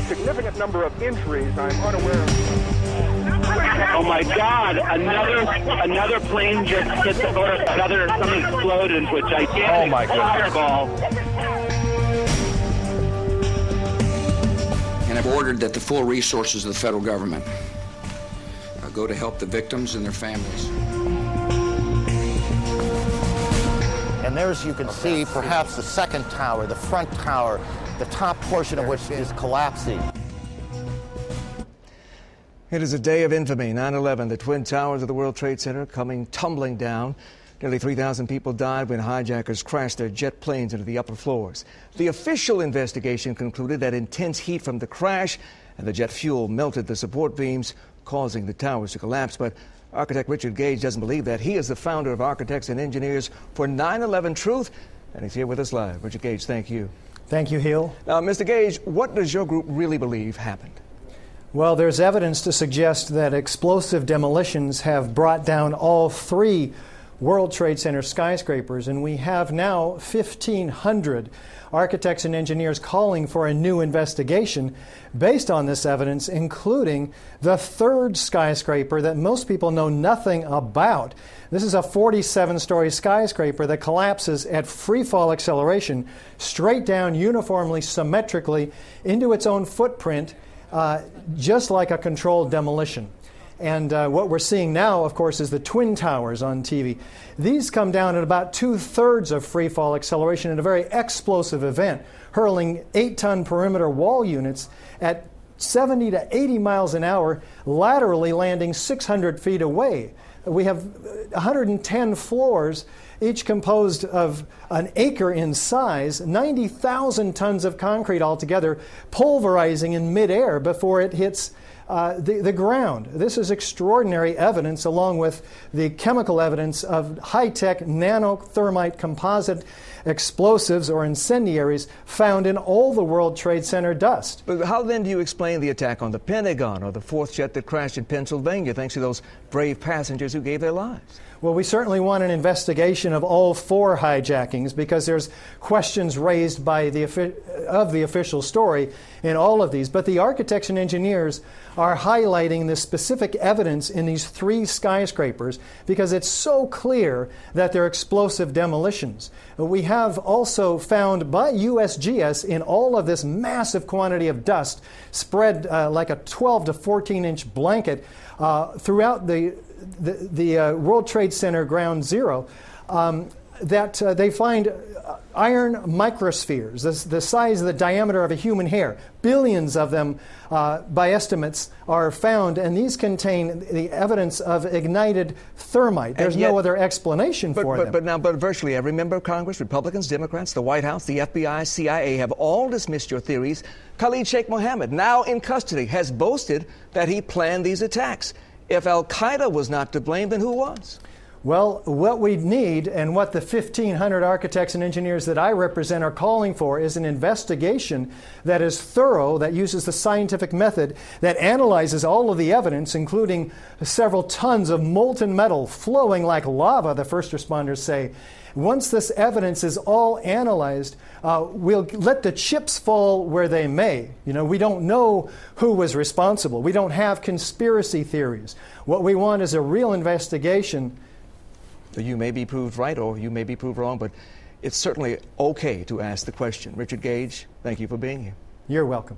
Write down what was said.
significant number of injuries. I'm unaware of. Oh my God! Another plane just hit the or something exploded into a gigantic fireball. And I've ordered that the full resources of the federal government go to help the victims and their families. And there, as you can see, perhaps the second tower, the front tower, the top portion of which is collapsing. It is a day of infamy, 9/11, the Twin Towers of the World Trade Center coming tumbling down. Nearly 3,000 people died when hijackers crashed their jet planes into the upper floors. The official investigation concluded that intense heat from the crash and the jet fuel melted the support beams, causing the towers to collapse. But architect Richard Gage doesn't believe that. He is the founder of Architects and Engineers for 9/11 Truth, and he's here with us live. Richard Gage, thank you. Thank you, Hill. Now, Mr. Gage, what does your group really believe happened? Well, there's evidence to suggest that explosive demolitions have brought down all three World Trade Center skyscrapers, and we have now 1,500 architects and engineers calling for a new investigation based on this evidence, including the third skyscraper that most people know nothing about. This is a 47-story skyscraper that collapses at free-fall acceleration straight down uniformly, symmetrically into its own footprint, just like a controlled demolition. And what we're seeing now, of course, is the Twin Towers on TV. These come down at about 2/3 of free fall acceleration in a very explosive event, hurling 8-ton perimeter wall units at 70 to 80 miles an hour, laterally landing 600 feet away. We have 110 floors, each composed of an acre in size, 90,000 tons of concrete altogether, pulverizing in midair before it hits the ground. This is extraordinary evidence, along with the chemical evidence of high-tech nanothermite composite explosives or incendiaries found in all the World Trade Center dust. But how then do you explain the attack on the Pentagon or the fourth jet that crashed in Pennsylvania thanks to those brave passengers who gave their lives? Well, we certainly want an investigation of all four hijackings because there's questions raised by the official story in all of these. But the architects and engineers are highlighting the specific evidence in these three skyscrapers because it's so clear that they're explosive demolitions. We have also found by USGS in all of this massive quantity of dust spread like a 12 to 14-inch blanket throughout the World Trade Center Ground Zero, that they find iron microspheres, the size of the diameter of a human hair. Billions of them, by estimates, are found, and these contain the evidence of ignited thermite. There's no other explanation for them. But virtually every member of Congress, Republicans, Democrats, the White House, the FBI, CIA, have all dismissed your theories. Khalid Sheikh Mohammed, now in custody, has boasted that he planned these attacks. If al-Qaeda was not to blame, then who was? Well, what we need and what the 1,500 architects and engineers that I represent are calling for is an investigation that is thorough, that uses the scientific method, that analyzes all of the evidence, including several tons of molten metal flowing like lava, the first responders say. Once this evidence is all analyzed, we'll let the chips fall where they may. You know, we don't know who was responsible. We don't have conspiracy theories. What we want is a real investigation. You may be proved right or you may be proved wrong, but it's certainly okay to ask the question. Richard Gage, thank you for being here. You're welcome.